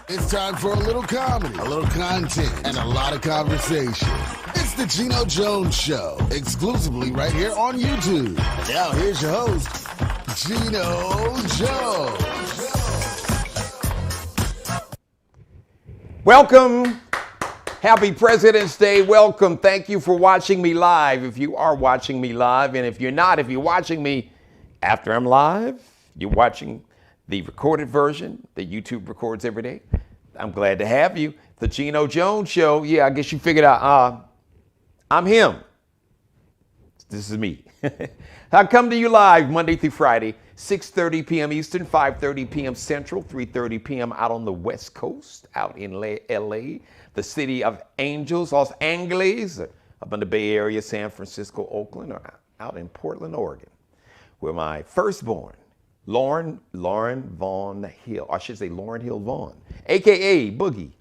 It's time for a little comedy, a little content, and a lot of conversation. It's the Geno Jones Show, exclusively right here on YouTube. And now here's your host, Geno Jones. Welcome. Happy President's Day. Welcome. Thank you for watching me live. If you are watching me live, and if you're not, if you're watching me after I'm live, you're watching the recorded version that YouTube records every day, I'm glad to have you. The Geno Jones Show. Yeah, I guess you figured out I'm him. This is me. I come to you live Monday through Friday, 6:30 p.m. Eastern, 5:30 p.m. Central, 3:30 p.m. out on the West Coast, out in LA, the city of Angels, Los Angeles, up in the Bay Area, San Francisco, Oakland, or out in Portland, Oregon, where my firstborn, Lauren Vaughn Hill, or I should say Lauren Hill Vaughn, a.k.a. Boogie,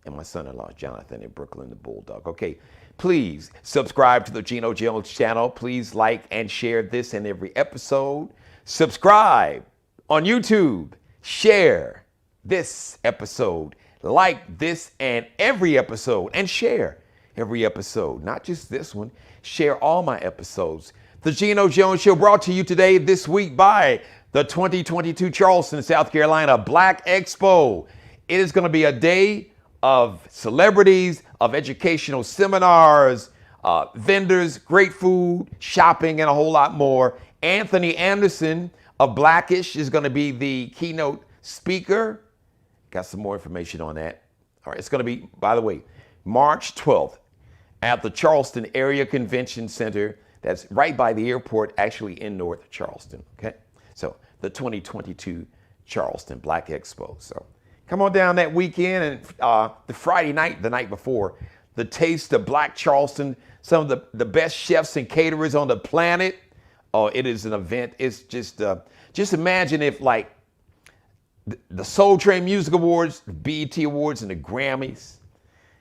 and my son-in-law, Jonathan, in Brooklyn, the Bulldog. Okay, please subscribe to the Geno Jones channel. Please like and share this and every episode. Subscribe on YouTube. Share this episode. Like this and every episode. And share every episode. Not just this one. Share all my episodes. The Geno Jones Show brought to you today, this week, by the 2022 Charleston, South Carolina Black Expo. It is going to be a day of celebrities, of educational seminars, vendors, great food, shopping, and a whole lot more. Anthony Anderson of Blackish is going to be the keynote speaker. Got some more information on that. All right, it's going to be, by the way, March 12th at the Charleston Area Convention Center. That's right by the airport, actually in North Charleston. Okay, so the 2022 Charleston Black Expo. So come on down that weekend, and the Friday night, the night before, the Taste of Black Charleston, some of the best chefs and caterers on the planet. Oh, it is an event. It's just imagine if like the Soul Train Music Awards, the BET Awards, and the Grammys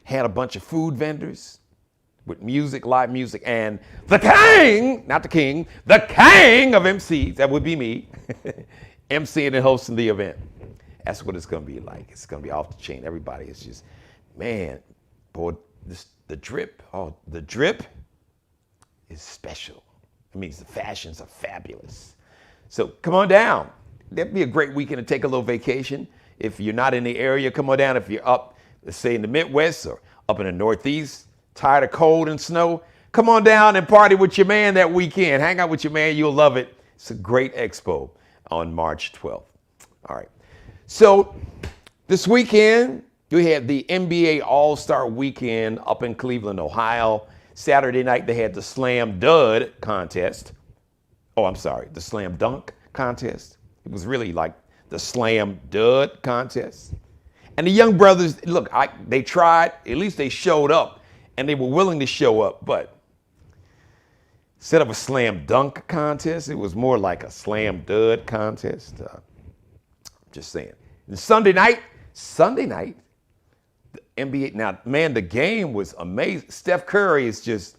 had a bunch of food vendors with music, live music, and the king, not the king, the king of MCs, that would be me, MCing and hosting the event. That's what it's going to be like. It's going to be off the chain. Everybody is just, man, boy, the drip is special. It means the fashions are fabulous. So come on down. That'd be a great weekend to take a little vacation. If you're not in the area, come on down. If you're up, let's say in the Midwest or up in the Northeast, tired of cold and snow, come on down and party with your man that weekend. Hang out with your man. You'll love it. It's a great expo on March 12th. All right. So this weekend, we had the NBA All-Star Weekend up in Cleveland, Ohio. Saturday night, they had the Slam Dud contest. Oh, I'm sorry, the Slam Dunk contest. It was really like the Slam Dud contest. And the young brothers, look, they tried, at least they showed up, and they were willing to show up, but instead of a Slam Dunk contest, it was more like a Slam Dud contest. Just saying. And Sunday night, the NBA, now, man, the game was amazing. Steph Curry is just,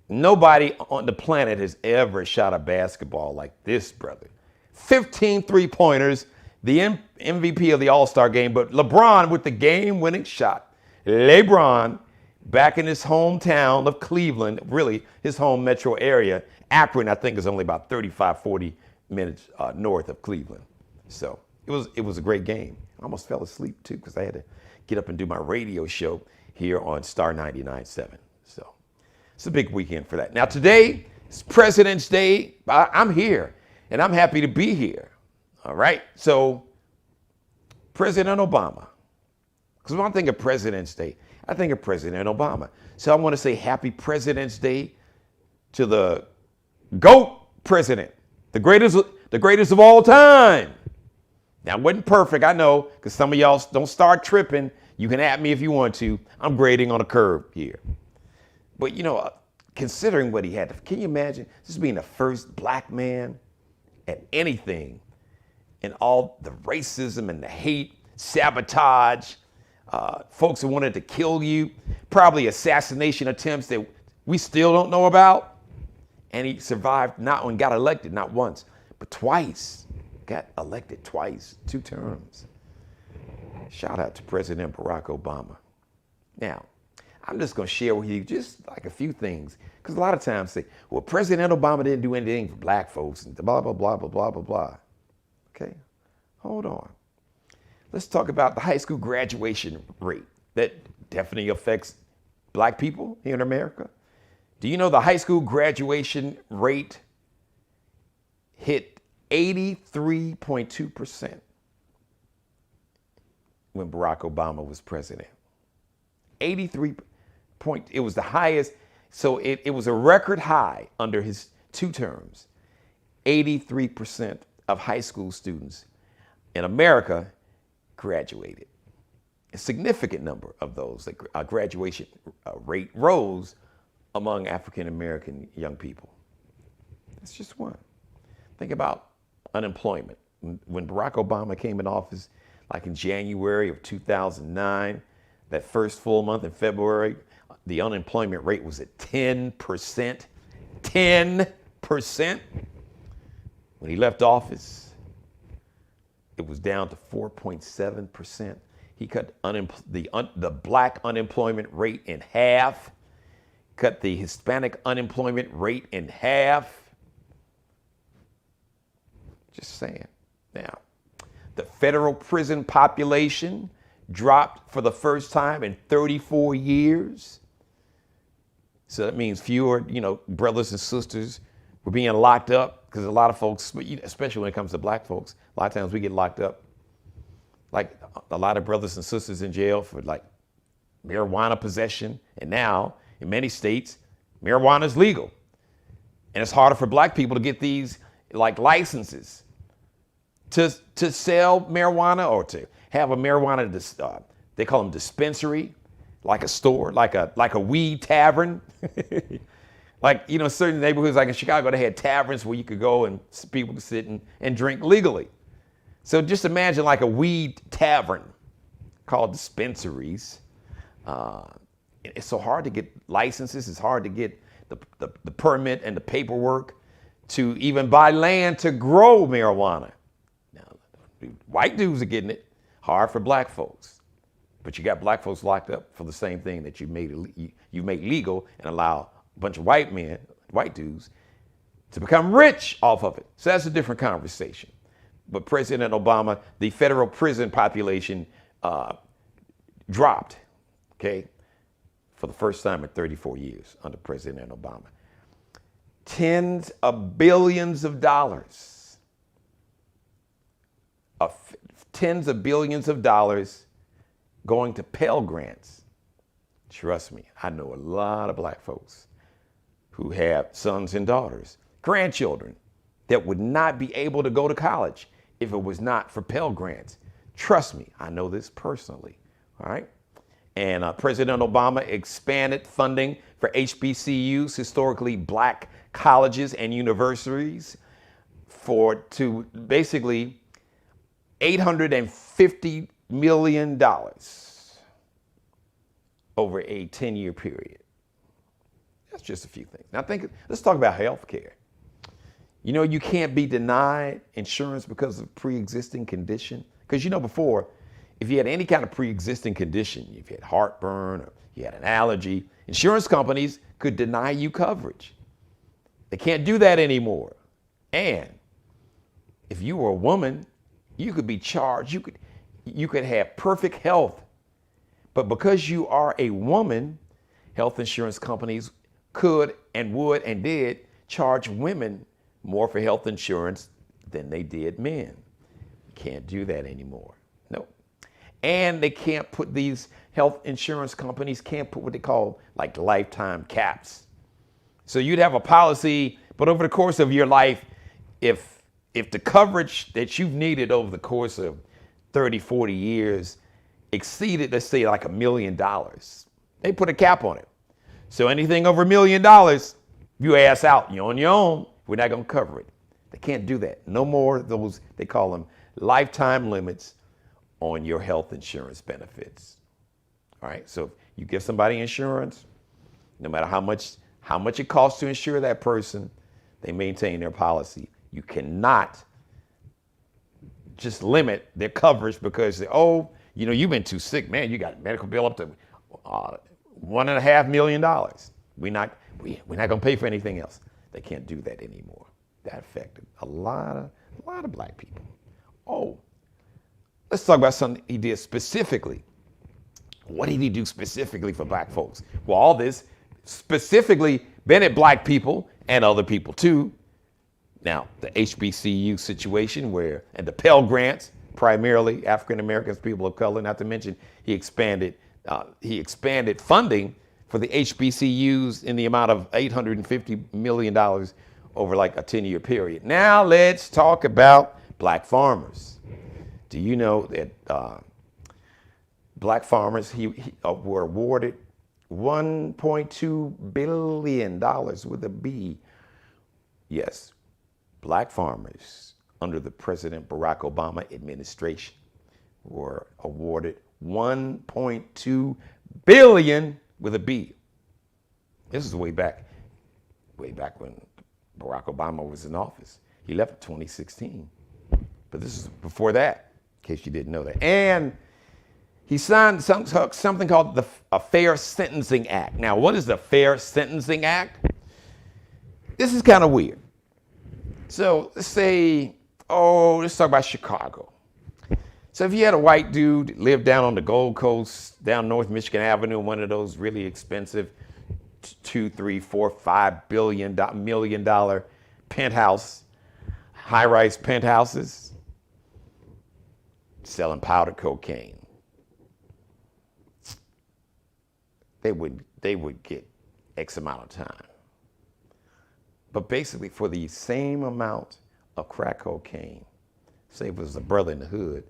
nobody on the planet has ever shot a basketball like this, brother. 15 three-pointers, the MVP of the All-Star game, but LeBron with the game-winning shot. LeBron, back in his hometown of Cleveland, really his home metro area. Akron, I think, is only about 35, 40 minutes north of Cleveland. So it was a great game. I almost fell asleep, too, because I had to get up and do my radio show here on Star 99.7. So it's a big weekend for that. Now, today is President's Day. I'm here, and I'm happy to be here. All right. So President Obama, because when I think of President's Day, I think of President Obama. So I want to say happy President's Day to the GOAT president, the greatest of all time. Now, it wasn't perfect, I know, because some of y'all don't start tripping. You can at me if you want to. I'm grading on a curve here. But, you know, considering what he had, can you imagine just being the first black man at anything, and all the racism and the hate, sabotage, folks who wanted to kill you, probably assassination attempts that we still don't know about. And he survived, not and got elected, not once, but twice. Got elected twice, 2 terms. Shout out to President Barack Obama. Now, I'm just going to share with you just like a few things, because a lot of times say, well, President Obama didn't do anything for black folks and blah, blah, blah, blah, blah, blah, blah. Okay, hold on. Let's talk about the high school graduation rate that definitely affects black people here in America. Do you know the high school graduation rate hit 83.2% when Barack Obama was president? 83 point, it was the highest. So it was a record high under his 2 terms. 83% of high school students in America graduated. A significant number of those, graduation rate rose among African American young people. That's just one. Think about unemployment. When Barack Obama came in office, like in January of 2009, that first full month in February, the unemployment rate was at 10%. 10%. When he left office, it was down to 4.7%. He cut the black unemployment rate in half, cut the Hispanic unemployment rate in half. Just saying. Now, the federal prison population dropped for the first time in 34 years. So that means fewer, brothers and sisters were being locked up, because a lot of folks, especially when it comes to black folks, a lot of times we get locked up. Like a lot of brothers and sisters in jail for like marijuana possession. And now in many states, marijuana is legal. And it's harder for black people to get these like licenses to sell marijuana or to have a marijuana, they call them dispensary, like a store, like a weed tavern. Like, certain neighborhoods like in Chicago, they had taverns where you could go and people could sit and drink legally. So just imagine like a weed tavern called dispensaries. It's so hard to get licenses. It's hard to get the permit and the paperwork to even buy land to grow marijuana. Now, white dudes are getting it. Hard for black folks. But you got black folks locked up for the same thing that you made legal and allow a bunch of white dudes, to become rich off of it. So that's a different conversation. But President Obama, the federal prison population dropped, okay, for the first time in 34 years under President Obama. Tens of billions of dollars, tens of billions of dollars going to Pell Grants. Trust me, I know a lot of black folks who have sons and daughters, grandchildren, that would not be able to go to college if it was not for Pell Grants. Trust me, I know this personally, all right? And President Obama expanded funding for HBCUs, historically black colleges and universities, to basically $850 million over a 10-year period. That's just a few things. Now let's talk about health care. You can't be denied insurance because of pre-existing condition. Because before, if you had any kind of pre-existing condition, if you had heartburn or you had an allergy, insurance companies could deny you coverage. They can't do that anymore. And if you were a woman, you could be charged. You could have perfect health. But because you are a woman, health insurance companies could and would and did charge women more for health insurance than they did men. Can't do that anymore. No. And they can't put these health insurance companies can't put what they call like lifetime caps. So you'd have a policy, but over the course of your life, if the coverage that you've needed over the course of 30, 40 years exceeded, let's say like $1 million, they put a cap on it. So anything over $1 million, you ass out, you're on your own. We're not going to cover it. They can't do that. No more of those, they call them lifetime limits on your health insurance benefits. All right, so if you give somebody insurance, no matter how much it costs to insure that person, they maintain their policy. You cannot just limit their coverage because You know, you've been too sick, man. You got a medical bill up to $1.5 million. We're not gonna pay for anything else. They can't do that anymore. That affected a lot of black people. Oh, let's talk about something he did specifically. What did he do specifically for black folks? Well, all this specifically benefited black people and other people too. Now, the HBCU situation and the Pell Grants, primarily African Americans, people of color, not to mention he expanded funding for the HBCUs in the amount of $850 million over like a 10-year period. Now let's talk about black farmers. Do you know that black farmers were awarded $1.2 billion with a B? Yes, black farmers under the President Barack Obama administration were awarded $1.2 billion with a B. This is way back when Barack Obama was in office. He left in 2016. But this is before that, in case you didn't know that. And he signed something called a Fair Sentencing Act. Now, what is the Fair Sentencing Act? This is kind of weird. So let's talk about Chicago. So if you had a white dude that lived down on the Gold Coast, down North Michigan Avenue, one of those really expensive $2, $3, $4, $5 million penthouse, high-rise penthouses, selling powdered cocaine, they would get X amount of time. But basically, for the same amount of crack cocaine, say it was a brother in the hood,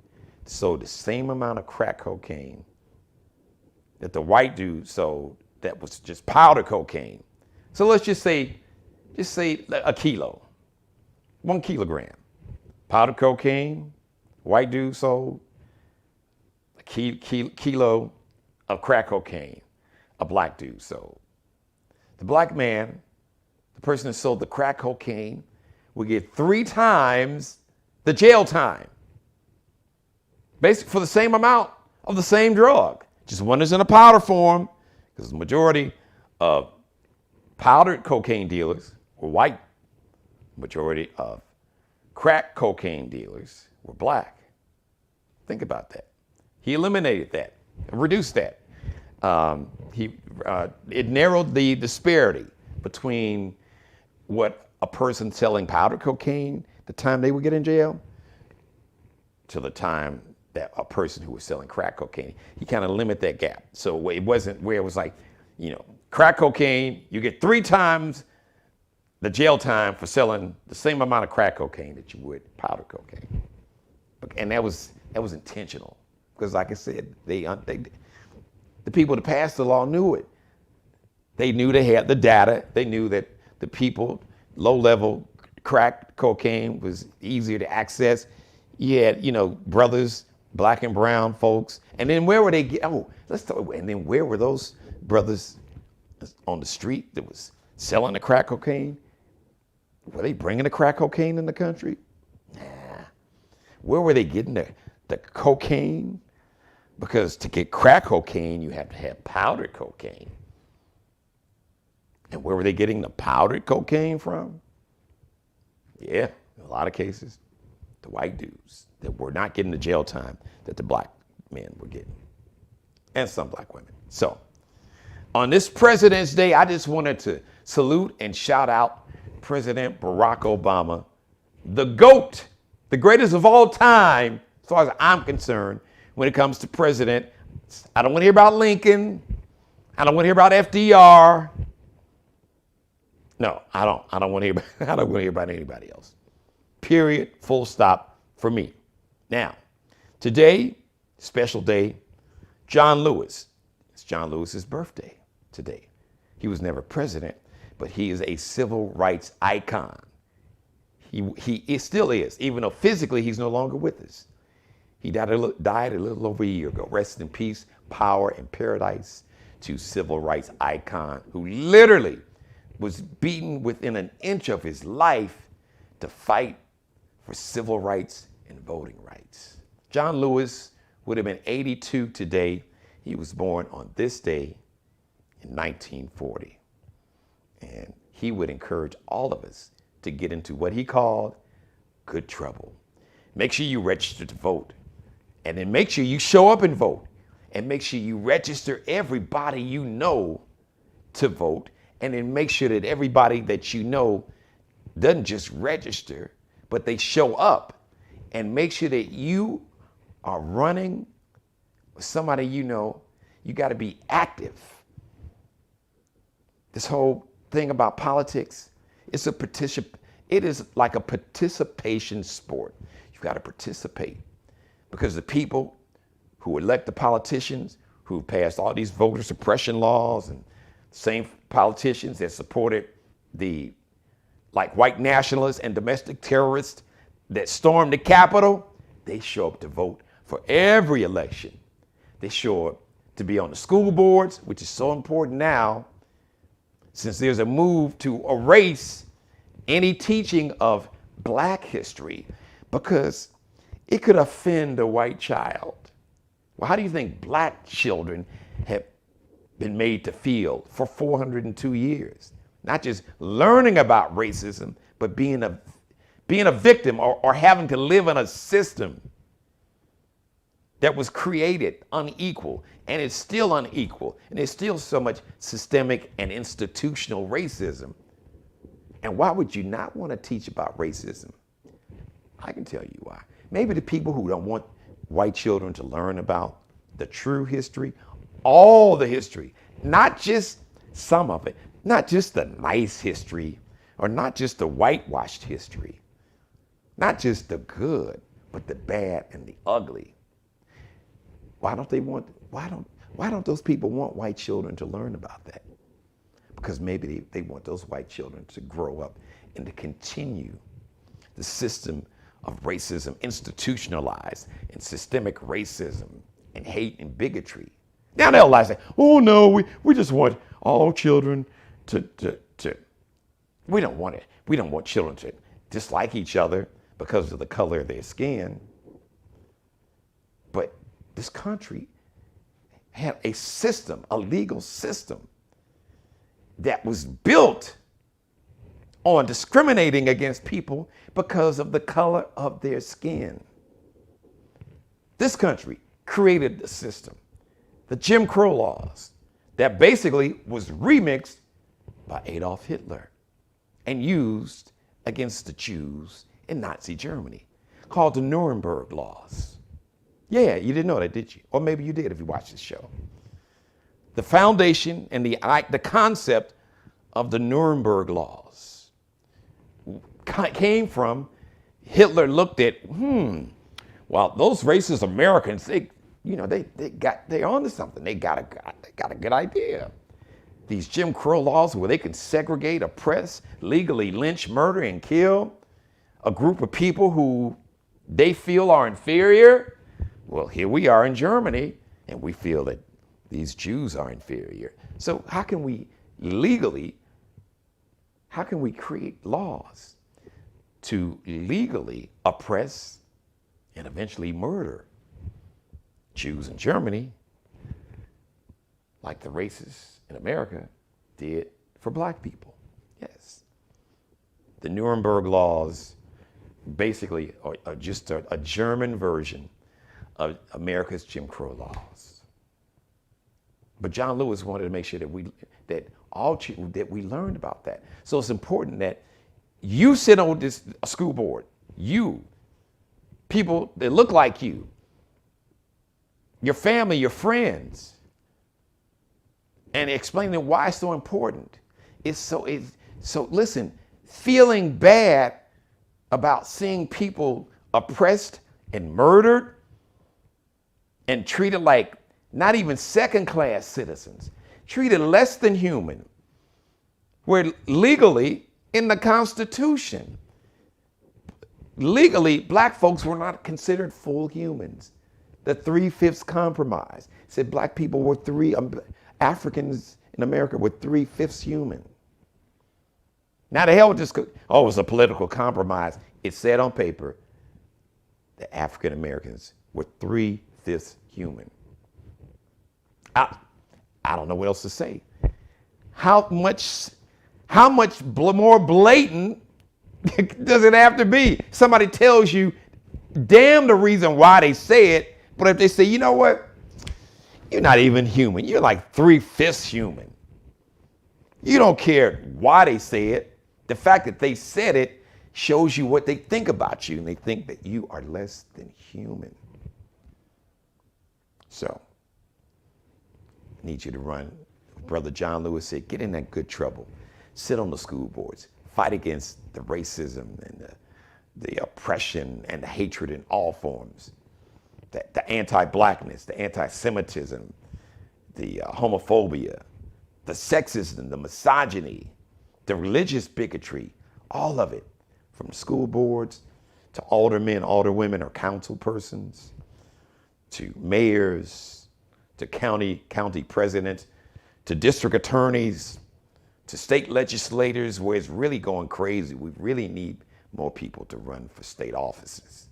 sold the same amount of crack cocaine that the white dude sold that was just powder cocaine. So let's just say a kilo, 1 kilogram. Powder cocaine, white dude sold a kilo of crack cocaine, a black dude sold. The black man, the person that sold the crack cocaine, would get 3 times the jail time. Basically for the same amount of the same drug. Just one is in a powder form, because the majority of powdered cocaine dealers were white. Majority of crack cocaine dealers were black. Think about that. He eliminated that, reduced that. It narrowed the disparity between what a person selling powder cocaine, the time they would get in jail, to the time that a person who was selling crack cocaine. He kind of limited that gap. So it wasn't where it was like, crack cocaine, you get 3 times the jail time for selling the same amount of crack cocaine that you would powder cocaine. And that was intentional. Because like I said, the people that passed the law knew it. They knew they had the data. They knew that the people, low-level crack cocaine was easier to access. You had, brothers, black and brown folks. And then where were they? And then where were those brothers on the street that was selling the crack cocaine? Were they bringing the crack cocaine in the country? Nah. Where were they getting the cocaine? Because to get crack cocaine, you have to have powdered cocaine. And where were they getting the powdered cocaine from? Yeah, in a lot of cases, the white dudes that were not getting the jail time that the black men were getting, and some black women. So on this President's Day, I just wanted to salute and shout out President Barack Obama, the GOAT, the greatest of all time, as far as I'm concerned, when it comes to president. I don't want to hear about Lincoln. I don't want to hear about FDR. No, I don't want to hear about anybody else. Period, full stop for me. Now, today, special day, John Lewis. It's John Lewis's birthday today. He was never president, but he is a civil rights icon. He still is, even though physically he's no longer with us. He died a little over a year ago. Rest in peace, power, and paradise to civil rights icon who literally was beaten within an inch of his life to fight for civil rights and voting rights. John Lewis would have been 82 today. He was born on this day in 1940. And he would encourage all of us to get into what he called good trouble. Make sure you register to vote. And then make sure you show up and vote. And make sure you register everybody you know to vote. And then make sure that everybody that you know doesn't just register, but they show up. And make sure that you are running with somebody you know. You got to be active. This whole thing about politics, it is like a participation sport. You've got to participate because the people who elect the politicians who passed all these voter suppression laws, and same politicians that supported the white nationalists and domestic terrorists that stormed the Capitol, they show up to vote for every election. They show up to be on the school boards, which is so important now, since there's a move to erase any teaching of Black history because it could offend a white child. Well, how do you think Black children have been made to feel for 402 years? Not just learning about racism, but being a victim or having to live in a system that was created unequal, and it's still unequal, and there's still so much systemic and institutional racism. And why would you not want to teach about racism? I can tell you why. Maybe the people who don't want white children to learn about the true history, all the history, not just some of it, not just the nice history, or not just the whitewashed history, not just the good, but the bad and the ugly. Why don't those people want white children to learn about that? Because maybe they want those white children to grow up and to continue the system of racism, institutionalized and systemic racism and hate and bigotry. Now they'll lie and say, oh no, we just want all children to we don't want it. We don't want children to dislike each other because of the color of their skin. But this country had a system, a legal system, that was built on discriminating against people because of the color of their skin. This country created the system, the Jim Crow laws, that basically was remixed by Adolf Hitler and used against the Jews in Nazi Germany, called the Nuremberg laws. Yeah, you didn't know that, did you? Or maybe you did if you watched this show. The foundation and the concept of the Nuremberg laws came from Hitler looked at, well, those racist Americans, they're onto something. They got a good idea. These Jim Crow laws where they can segregate, oppress, legally lynch, murder, and kill a group of people who they feel are inferior. Well, here we are in Germany, and we feel that these Jews are inferior. So how can we create laws to legally oppress and eventually murder Jews in Germany, like the racists in America did for Black people? Yes. The Nuremberg laws basically are just a German version of America's Jim Crow laws. But John Lewis wanted to make sure that we learned about that. So it's important that you sit on this school board, people that look like you, your family, your friends, and explaining why it's so important. So listen, feeling bad about seeing people oppressed and murdered and treated like not even second-class citizens, treated less than human, where legally in the Constitution, legally Black folks were not considered full humans. The 3/5 compromise said Black people were Africans in America were 3/5 human. Now the hell with this, it was a political compromise. It said on paper that African Americans were 3/5 3/5 human. I don't know what else to say. How much more blatant does it have to be? Somebody tells you, damn the reason why they say it, but if they say, you know what? You're not even human. You're like 3/5 human. You don't care why they say it. The fact that they said it shows you what they think about you, and they think that you are less than human. So, I need you to run. Brother John Lewis said, get in that good trouble. Sit on the school boards. Fight against the racism and the oppression and the hatred in all forms. The anti-blackness, the anti-Semitism, the homophobia, the sexism, the misogyny, the religious bigotry, all of it, from school boards to aldermen, alderwomen, or council persons, to mayors, to county presidents, to district attorneys, to state legislators, where it's really going crazy. We really need more people to run for state offices,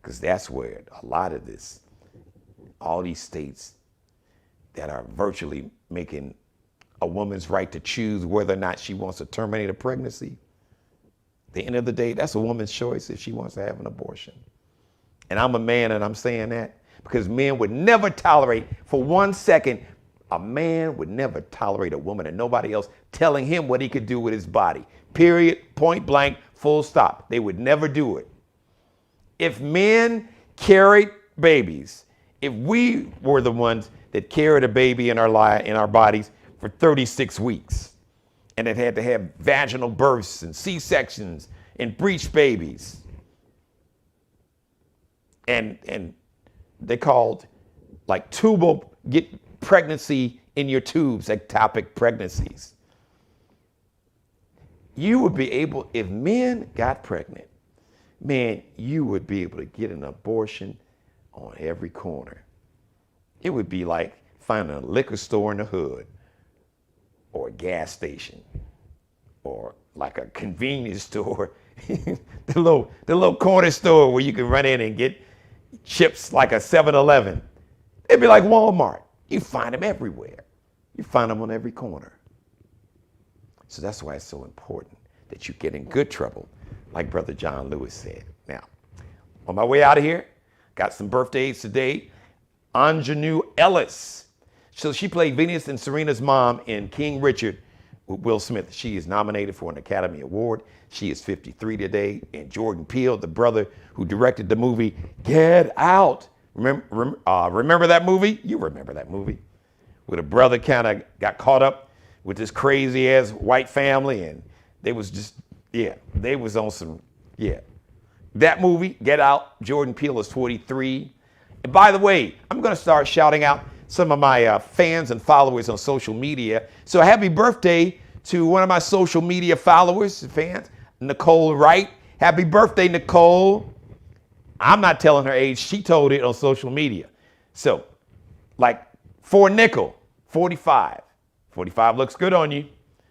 because that's where a lot of this, all these states that are virtually making a woman's right to choose whether or not she wants to terminate a pregnancy. At the end of the day, that's a woman's choice if she wants to have an abortion. And I'm a man, and I'm saying that because men would never tolerate, for 1 second, a man would never tolerate a woman and nobody else telling him what he could do with his body. Period, point blank, full stop. They would never do it. If men carried babies, if we were the ones that carried a baby in our bodies for 36 weeks, and it had to have vaginal births and C-sections and breech babies, and they called like get pregnancy in your tubes, ectopic pregnancies. You would be able, if men got pregnant, man, you would be able to get an abortion on every corner. It would be like finding a liquor store in the hood, or a gas station, or like a convenience store, the little corner store where you can run in and get chips like a 7-Eleven. It'd be like Walmart. You find them everywhere. You find them on every corner. So that's why it's so important that you get in good trouble, like Brother John Lewis said. Now, on my way out of here, got some birthdays today. Anjanou Ellis. So she played Venus and Serena's mom in King Richard with Will Smith. She is nominated for an Academy Award. She is 53 today. And Jordan Peele, the brother who directed the movie Get Out. Remember that movie? You remember that movie? Where the brother kind of got caught up with this crazy ass white family, and they was just, they was on some, That movie, Get Out, Jordan Peele is 43. And by the way, I'm going to start shouting out some of my fans and followers on social media. So happy birthday to one of my social media followers, fans, Nicole Wright. Happy birthday, Nicole. I'm not telling her age. She told it on social media. So, like, for nickel, 45. 45 looks good on you,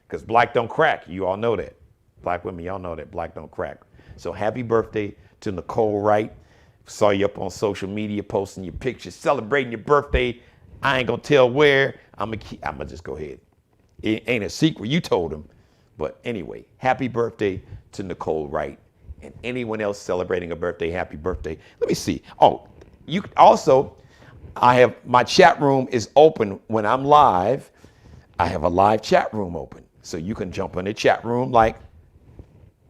because black don't crack. You all know that. Black women, y'all know that black don't crack. So happy birthday to Nicole Wright. Saw you up on social media posting your pictures, celebrating your birthday. I ain't gonna tell where. I'm gonna just go ahead. It ain't a secret. You told them. But anyway, happy birthday to Nicole Wright. And anyone else celebrating a birthday, happy birthday. Let me see. Oh, you also, my chat room is open when I'm live. I have a live chat room open. So you can jump in the chat room like,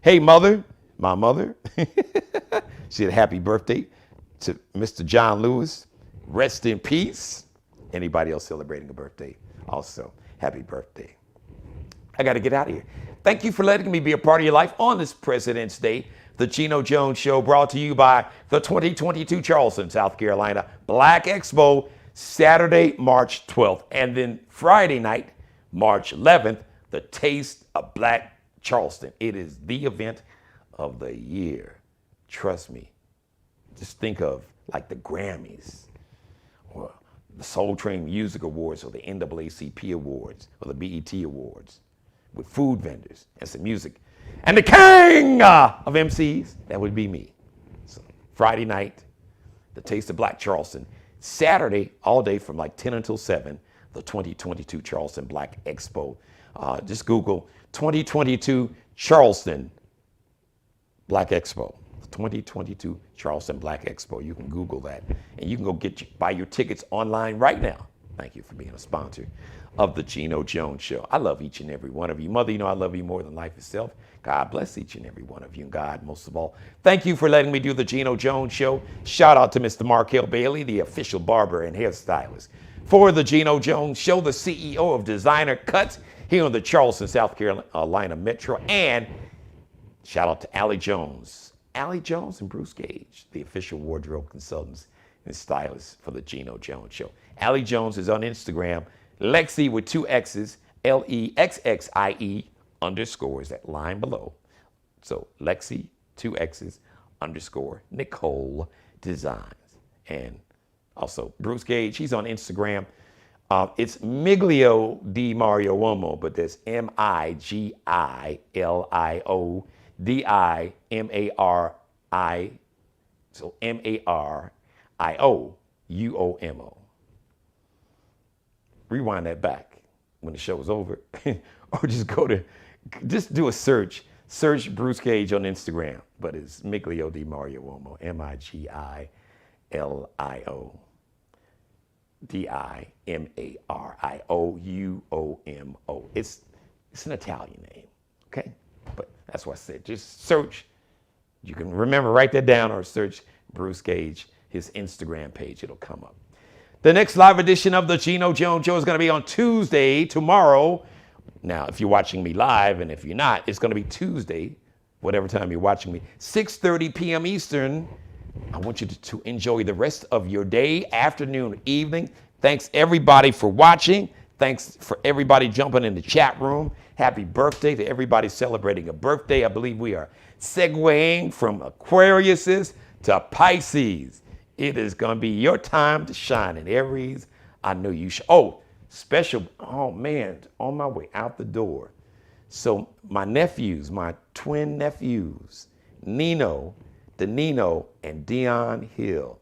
hey, mother, my mother. She said happy birthday to Mr. John Lewis. Rest in peace. Anybody else celebrating a birthday, also, happy birthday. I got to get out of here. Thank you for letting me be a part of your life on this President's Day. The Geno Jones Show, brought to you by the 2022 Charleston, South Carolina Black Expo, Saturday, March 12th. And then Friday night, March 11th, the Taste of Black Charleston. It is the event of the year. Trust me. Just think of like the Grammys, or the Soul Train Music Awards, or the NAACP Awards, or the BET Awards, with food vendors and some music. And the king of MCs, that would be me. So Friday night, the Taste of Black Charleston. Saturday, all day from like 10 until 7, the 2022 Charleston Black Expo. Just Google 2022 Charleston Black Expo. 2022 Charleston Black Expo. You can Google that, and you can go buy your tickets online right now. Thank you for being a sponsor of the Geno Jones Show. I love each and every one of you. Mother, you know I love you more than life itself. God bless each and every one of you. And God, most of all, thank you for letting me do the Geno Jones Show. Shout out to Mr. Markel Bailey, the official barber and hairstylist for the Geno Jones Show, the CEO of Designer Cuts here in the Charleston, South Carolina Metro. And shout out to Allie Jones. Allie Jones and Bruce Gage, the official wardrobe consultants and stylists for the Geno Jones Show. Allie Jones is on Instagram. Lexi with 2 X's, LEXXIE _ is that line below. So Lexi, 2 X's _ Nicole Designs. And also Bruce Gage, he's on Instagram. It's Miglio di Mario Uomo, but there's MIGILIODIMARI, so MARIOUOMO. Rewind that back when the show is over, or just do a search Bruce Gage on Instagram, but it's Miglio di Mario Uomo, MIGILIODIMARIOUOMO. It's an Italian name, okay? But that's why I said just search. You can remember, write that down, or search Bruce Gage, his Instagram page. It'll come up. The next live edition of the Geno Jones Show is going to be on Tuesday, tomorrow. Now, if you're watching me live, and if you're not, it's going to be Tuesday, whatever time you're watching me, 6:30 p.m. Eastern. I want you to enjoy the rest of your day, afternoon, evening. Thanks, everybody, for watching. Thanks for everybody jumping in the chat room. Happy birthday to everybody celebrating a birthday. I believe we are segueing from Aquariuses to Pisces. It is going to be your time to shine. And Aries, I know you should. Oh, man, on my way out the door. So my nephews, my twin nephews, Nino, Danino, and Dion Hill,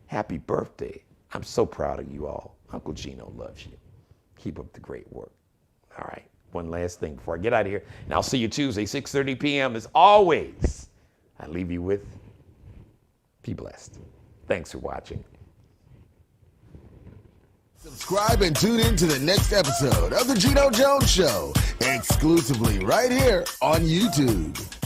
happy birthday. I'm so proud of you all. Uncle Geno loves you. Keep up the great work. All right, one last thing before I get out of here. And I'll see you Tuesday, 6:30 p.m. As always, I leave you with, be blessed. Thanks for watching. Subscribe and tune in to the next episode of the Geno Jones Show, exclusively right here on YouTube.